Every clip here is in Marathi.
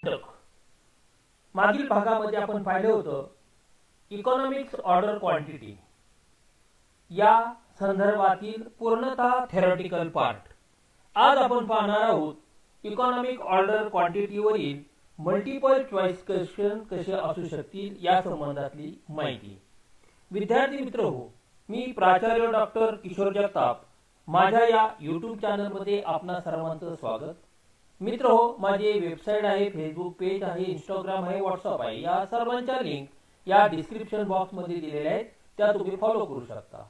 मागील भागामध्ये आपण पाहिलं होतं इकॉनॉमिक्स ऑर्डर क्वांटिटी या संदर्भातील पूर्णतः थेरॉटिकल पार्ट. आज आपण पाहणार आहोत इकॉनॉमिक ऑर्डर क्वांटिटीवरील मल्टिपल चॉईस क्वेश्चन कसे असू शकतील या संबंधातली माहिती. विद्यार्थी मित्र हो, मी प्राचार्य डॉक्टर किशोर जगताप. माझ्या या यूट्यूब चॅनलमध्ये आपणा सर्वांचं स्वागत. मित्र हो, माझे वेबसाईट आहे, फेसबुक पेज आहे, इंस्टाग्राम आहे, व्हॉट्सअप आहे. या सर्वांच्या लिंक या डिस्क्रिप्शन बॉक्समध्ये दिलेल्या आहेत, त्या तुम्ही फॉलो करू शकता.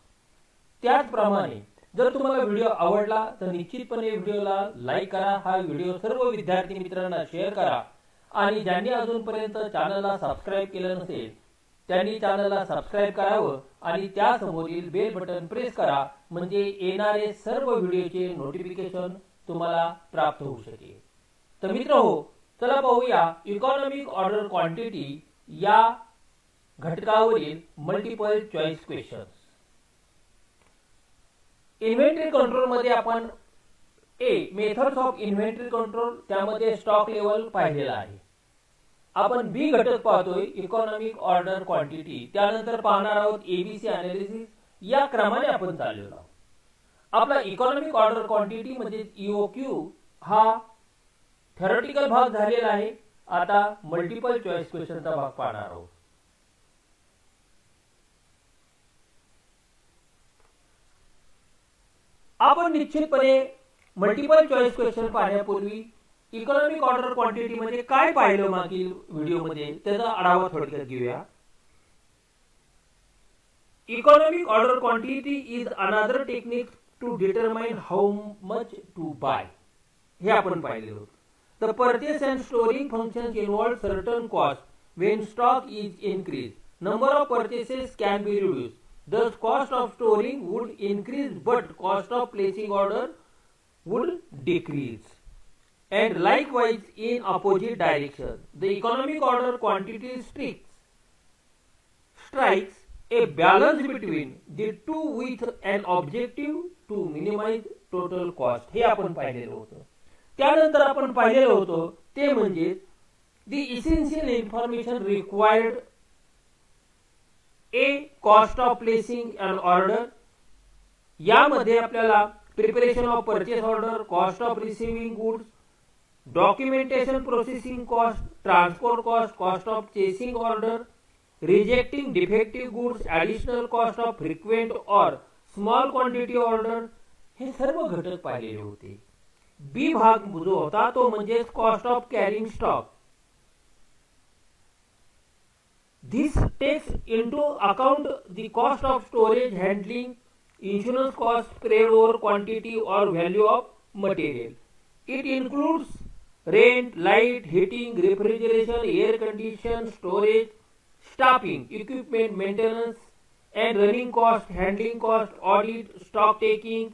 त्याचप्रमाणे जर तुम्हाला व्हिडिओ आवडला तर निश्चितपणे व्हिडिओला लाईक करा. हा व्हिडिओ सर्व विद्यार्थी मित्रांना शेअर करा आणि ज्यांनी अजूनपर्यंत चॅनलला सबस्क्राईब केलं नसेल त्यांनी चॅनलला सबस्क्राईब करावं आणि त्यासमोरील बेल बटन प्रेस करा, म्हणजे येणारे सर्व व्हिडिओचे नोटिफिकेशन तुम्हाला प्राप्त होऊ शकेल. तर मित्र हो, चला पाहूया इकॉनॉमिक ऑर्डर क्वांटिटी या घटकावरील multiple choice questions. Inventory control मध्ये आपण मेथड्स ऑफ इन्व्हेंटरी कंट्रोल त्यामध्ये स्टॉक लेवल पाहिलेला आहे. आपण बी घटक पाहतोय इकॉनॉमिक ऑर्डर क्वांटिटी, त्यानंतर पाहणार आहोत एबीसी अनालिसिस. या क्रमाने आपण चाललेलो आहोत. आपला इकॉनॉमिक ऑर्डर क्वांटिटी म्हणजे ईओक्यू हा थेरॉटिकल भाग झालेला आहे. आता मल्टिपल चॉईस क्वेश्चनचा भाग पाहणार आहोत. आपण निश्चितपणे मल्टिपल चॉईस क्वेश्चन पाहण्यापूर्वी इकॉनॉमिक ऑर्डर क्वांटिटी मध्ये काय पाहिलं मागील व्हिडिओमध्ये त्याचा आढावा थोडक्यात घेऊया. Economic order quantity is another technique to determine how much to buy. हे आपण पाहिले होते. The purchase and storing functions involve certain cost when stock is increase. Number of purchases can be reduce. Thus, cost of storing would increase, but cost of placing order would decrease. And likewise, in opposite direction, the economic order quantity strikes a balance between the two with an objective to minimize total cost. हे आपण पाहिलेलं होतं. त्यानंतर आपण पाहिलेलं होतं ते म्हणजे the essential information required cost of placing an order. यामध्ये आपल्याला preparation of purchase order, cost of receiving goods, documentation processing cost, transport cost, cost of chasing order, rejecting defective goods, additional cost of frequent और स्मॉल क्वांटिटी ऑर्डर, हे सर्व घटक पाहिलेले होते. बी भाग जो होता तो म्हणजे cost of carrying stock. This takes into account the cost of storage, handling, insurance cost spread over quantity or value of material. It includes rent, light, heating, refrigeration, air condition, storage, staffing, equipment, maintenance, and running cost, handling cost, audit, stock taking,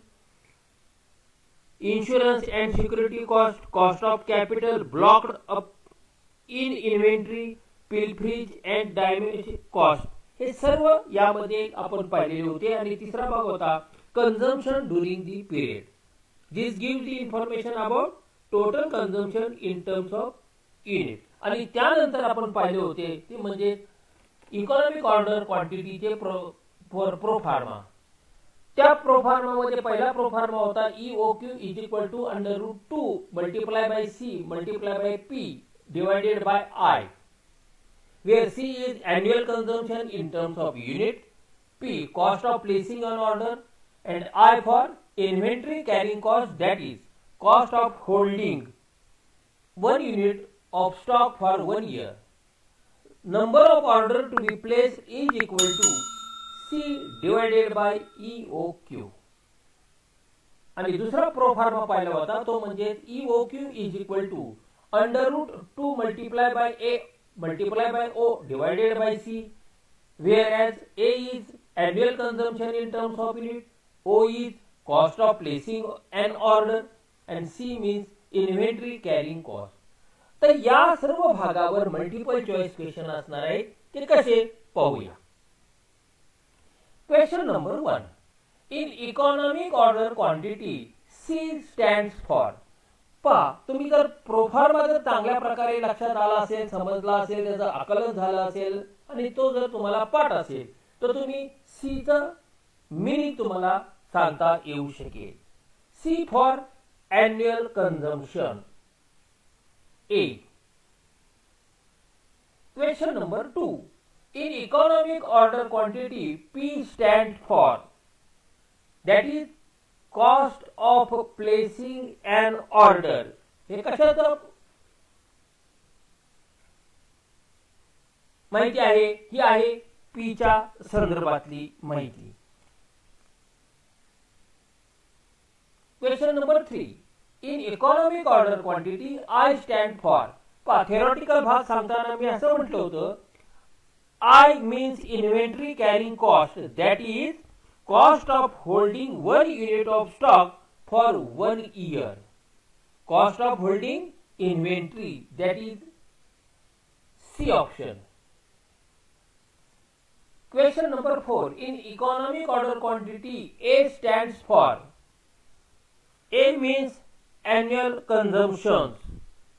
insurance and security cost, cost of capital blocked up in inventory, pilferage and damage cost. हे सर्व यामध्ये आपण पाहिलेले होते. आणि तिसरा भाग होता consumption during the period. This give the information about total consumption in terms of unit. आणि त्यानंतर आपण पाहिले होते ते म्हणजे इकॉनॉमिक ऑर्डर क्वांटिटीचे प्रोफार्मा. त्या प्रोफार्मामध्ये पहिला प्रोफार्मा होता EOQ is equal to √2 multiply by C multiply by P divided by I, where C is annual consumption in terms of unit, P cost of placing an order, and I for inventory carrying cost, that is cost of holding 1 unit of stock for 1 year. Number of order to be placed is equal to C divided by EOQ. आणि दुसरा प्रोफार्मा पाहिला होता तो म्हणजे EOQ is equal to √2 multiplied by A multiplied by O divided by C, whereas A is annual consumption in terms of unit, O is cost of placing an order, and C means inventory carrying cost. तर या सर्व भागावर मल्टिपल चॉईस क्वेश्चन असणार आहेत. ते कसे पाहूया. Question number 1. In economic order quantity, C stands for पहा, तुम्ही जर प्रोफार्मा जर चांगल्या प्रकारे लक्षात आला असेल, समजला असेल, त्याचं आकलन झालं असेल आणि तो जर तुम्हाला पाठ असेल तर तुम्ही सीचं मिनिंग तुम्हाला सांगता येऊ शकेल. C for annual consumption. A. Question number 2. In economic order quantity, P stands for, that is cost of placing an order. हे कशाचं माहिती आहे? ही आहे P च्या संदर्भातली माहिती. Question number 3. In economic order quantity, I stand for. Theoretical भाग सांगताना मी असं म्हटलं होतं, I means inventory carrying cost, that is cost of holding 1 unit of stock for 1 year. Cost of holding inventory, that is C option. Question number 4. In economic order quantity, A stands for. A means annual consumptions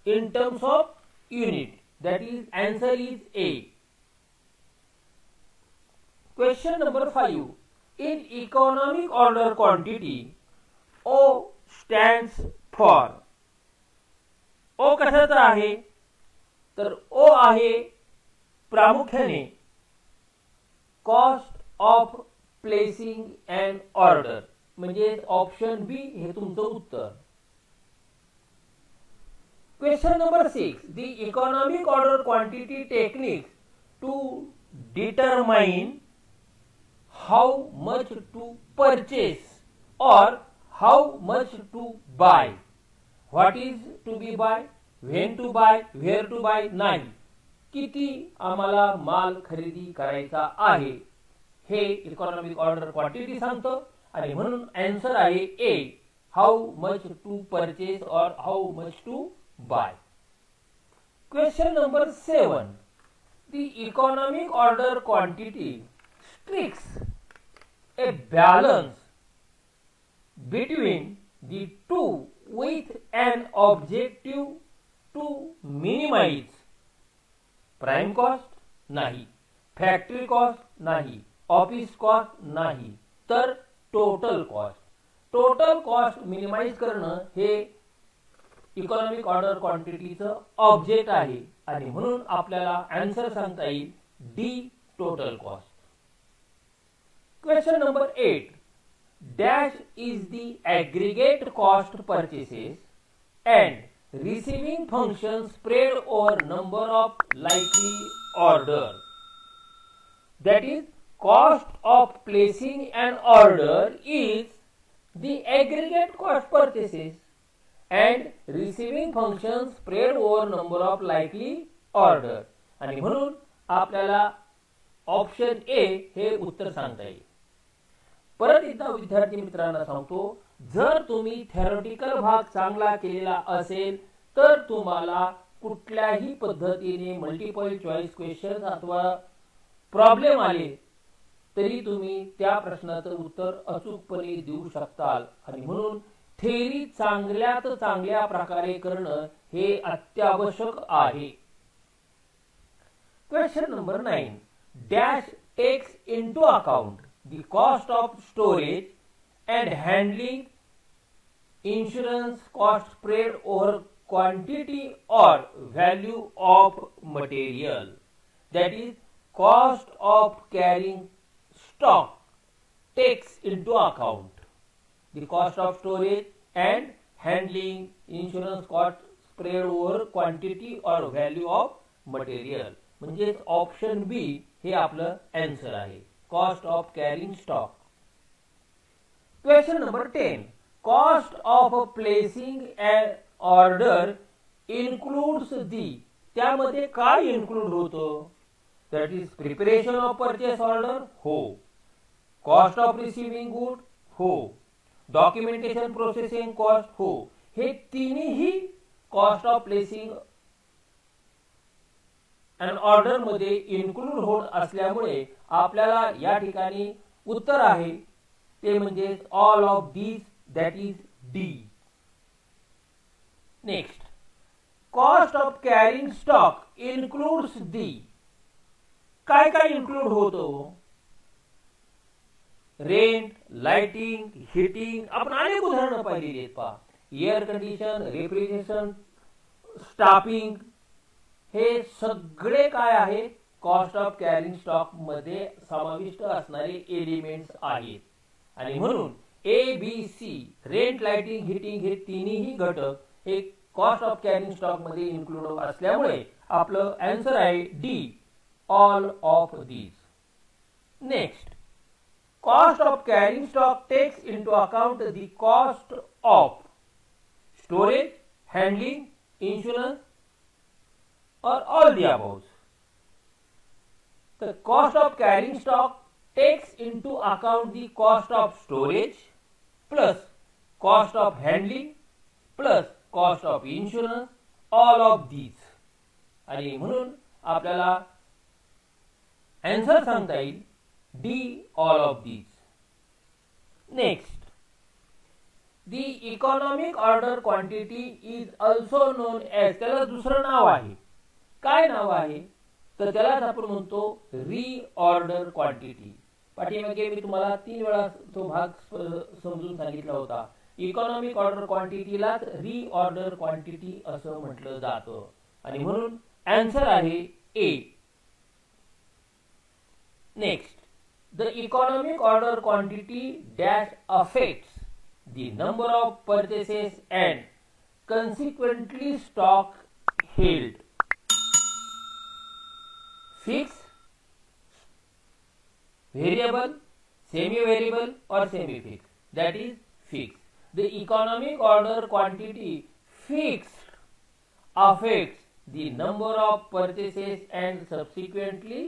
in terms of unit, that is answer is A. Question number 5. In economic order quantity, O stands for. O कशाचा आहे? तर O आहे प्रामुख्याने cost of placing an order, म्हणजे ऑप्शन बी हे तुमचं उत्तर. Question number 6. The economic order quantity techniques to determine how much to purchase or how much to buy. What is to be buy, when to buy, where to buy नाही. किती आम्हाला माल खरेदी करायचा आहे हे इकॉनॉमिक ऑर्डर क्वांटिटी सांगतो आणि म्हणून आन्सर आहे A, how much to purchase और how much to buy. Question number 7. The economic order quantity strikes a balance between the two with an objective to minimize prime cost नाही, factory cost नाही, office cost नाही, तर total cost. Total cost minimize करणं हे इकॉनॉमिक ऑर्डर क्वांटिटीचं ऑब्जेक्ट आहे आणि म्हणून आपल्याला आन्सर सांगता येईल D, total cost. Question number 8. Dash is the aggregate cost purchases and receiving function spread over number of likely order. That is cost of placing an order is the aggregate cost purchases and receiving function spread over number of likely order, आणि म्हणून आपल्याला ऑप्शन ए हे उत्तर सांगता येईल. परत एकदा विद्यार्थी मित्रांना सांगतो, जर तुम्ही थेरॉटिकल भाग चांगला केलेला असेल तर तुम्हाला कुठल्याही पद्धतीने मल्टिपल चॉईस क्वेश्चन अथवा प्रॉब्लेम आले तरी तुम्ही त्या प्रश्नाचं उत्तर अचूकपणे देऊ शकताल आणि म्हणून थेरी चांगल्यात चांगल्या प्रकारे करणं हे अत्यावश्यक आहे. Question number 9. Dash takes into account the cost of storage and handling insurance cost spread over quantity or value of material. That is cost of carrying stock takes into account the cost of storage and handling insurance cost spread over quantity or value of material. म्हणजे ऑप्शन बी हे आपलं आन्सर आहे, cost of carrying stock. Question number 10. Cost of placing an order includes the. त्यामध्ये काय इन्क्लूड होतो? That is preparation of purchase order, हो. कॉस्ट ऑफ रिसिव्हिंग गुड, हो. डॉक्युमेंटेशन प्रोसेसिंग कॉस्ट, हो. हे तिन्ही cost of placing an order मध्ये इन्क्लूड होत असल्यामुळे आपल्याला या ठिकाणी उत्तर आहे ते म्हणजे all of these, that is D. Next, cost of carrying stock includes दी, काय काय इन्क्लूड होतो? रेंट, लाइटिंग, हिटिंग, आपण अनेक उदाहरणं पाहिलेली आहेत पहा. एअर कंडिशन, रेफ्रिजरेशन, स्टाफिंग, हे सगळे काय आहेत? कॉस्ट ऑफ कॅरिंग स्टॉक मध्ये समाविष्ट असणारे एलिमेंट्स आहेत. आणि म्हणून A B C, rent, lighting, heating हे तिन्ही घटक हे कॉस्ट ऑफ कॅरिंग स्टॉक मध्ये इन्क्लूड असल्यामुळे आपलं आन्सर आहे D, all of these. Next, cost of carrying stock takes into account the cost of storage, handling, insurance, or all the above. The cost of carrying stock takes into account the cost of storage plus cost of handling plus cost of insurance, all of these. आणि म्हणून आपल्याला आन्सर सांगता येईल D, all of these. Next, the economic order quantity is also known as, त्याला दुसरं नाव आहे. काय नाव आहे? तर त्यालाच आपण म्हणतो रीऑर्डर क्वांटिटी. पाठीमागे मी तुम्हाला 3 वेळा तो भाग समजून सांगितला होता. इकॉनॉमिक ऑर्डर क्वांटिटीलाच रीऑर्डर क्वांटिटी असं म्हटलं जातं आणि म्हणून आन्सर आहे A. Next, the economic order quantity dash affects the number of purchases and consequently stock held. Fixed, variable, semi-variable or semi-fixed. That is fixed. The economic order quantity fixed affects the number of purchases and subsequently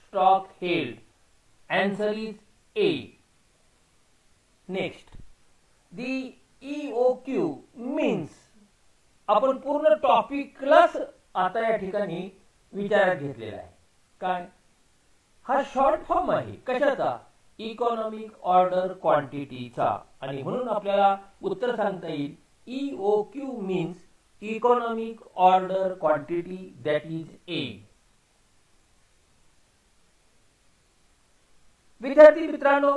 stock held. Answer is A. Next, the EOQ means, आपण पूर्ण टॉपिकलाच आता या ठिकाणी विचारात घेतलेला आहे. काय? हा शॉर्ट फॉर्म आहे कशाचा? इकॉनॉमिक ऑर्डर क्वांटिटीचा. आणि म्हणून आपल्याला उत्तर सांगता येईल EOQ means economic order quantity, that is A. विद्यार्थी मित्रांनो,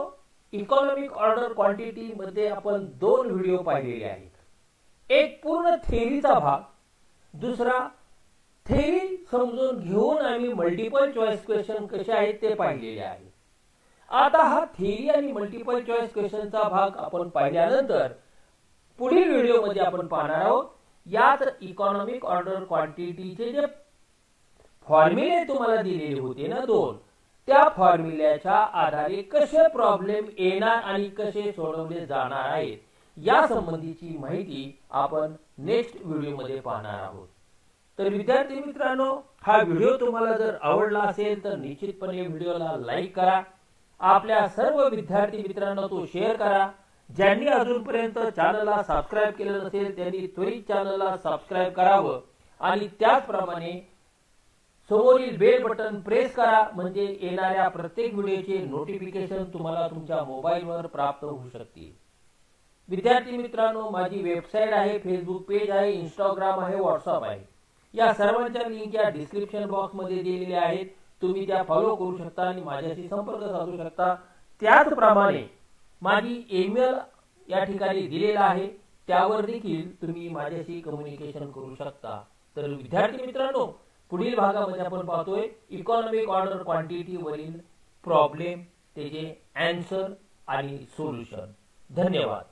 इकॉनॉमिक ऑर्डर क्वांटिटी मध्ये आपण 2 व्हिडिओ पाहिलेले आहेत. एक पूर्ण थेअरीचा भाग, दुसरा थेअरी समजून घेऊन आम्ही मल्टिपल चॉईस क्वेश्चन कसे आहेत ते पाहिलेले आहे. आता हा थेअरी आणि मल्टिपल चॉईस क्वेश्चनचा भाग आपण पाहिल्यानंतर पुढील व्हिडिओमध्ये आपण पाहणार आहोत. यात इकॉनॉमिक ऑर्डर क्वांटिटीचे जे फॉर्म्युले तुम्हाला दिलेले होते ना 2, त्या फॉर्म्युल्याच्या आधारे कसे प्रॉब्लेम येणार आणि कसे सोडवले जाणार आहेत या संबंधीची माहिती आपण नेक्स्ट व्हिडिओमध्ये पाहणार आहोत. तर विद्यार्थी मित्रांनो, हा व्हिडिओ तुम्हाला जर आवडला असेल तर निश्चितपणे व्हिडिओला लाईक करा. आपल्या सर्व विद्यार्थी मित्रांना तो शेअर करा. ज्यांनी अजूनपर्यंत चॅनलला सबस्क्राइब केलं नसेल त्यांनी त्वरित चॅनलला सबस्क्राइब करावं आणि त्याचप्रमाणे समोरील बेल बटन प्रेस करा, म्हणजे येणाऱ्या प्रत्येक व्हिडिओचे नोटिफिकेशन तुम्हाला तुमच्या मोबाईलवर प्राप्त होऊ शकतील. विद्यार्थी मित्रांनो, माझी वेबसाईट आहे, फेसबुक पेज आहे, इंस्टाग्राम आहे, व्हॉट्सअप आहे. या सर्वांच्या लिंक या डिस्क्रिप्शन बॉक्स मध्ये दिलेल्या आहेत. तुम्ही त्या फॉलो करू शकता आणि माझ्याशी संपर्क साधू शकता. त्याचप्रमाणे माझी ईमेल या ठिकाणी दिलेला आहे, त्यावर देखील तुम्ही माझ्याशी कम्युनिकेशन करू शकता. तर विद्यार्थी मित्रांनो, पुढील भागामध्ये आपण पाहतोय इकॉनॉमिक ऑर्डर क्वांटिटी वरील प्रॉब्लेम, त्याचे आन्सर आणि सोल्युशन. धन्यवाद.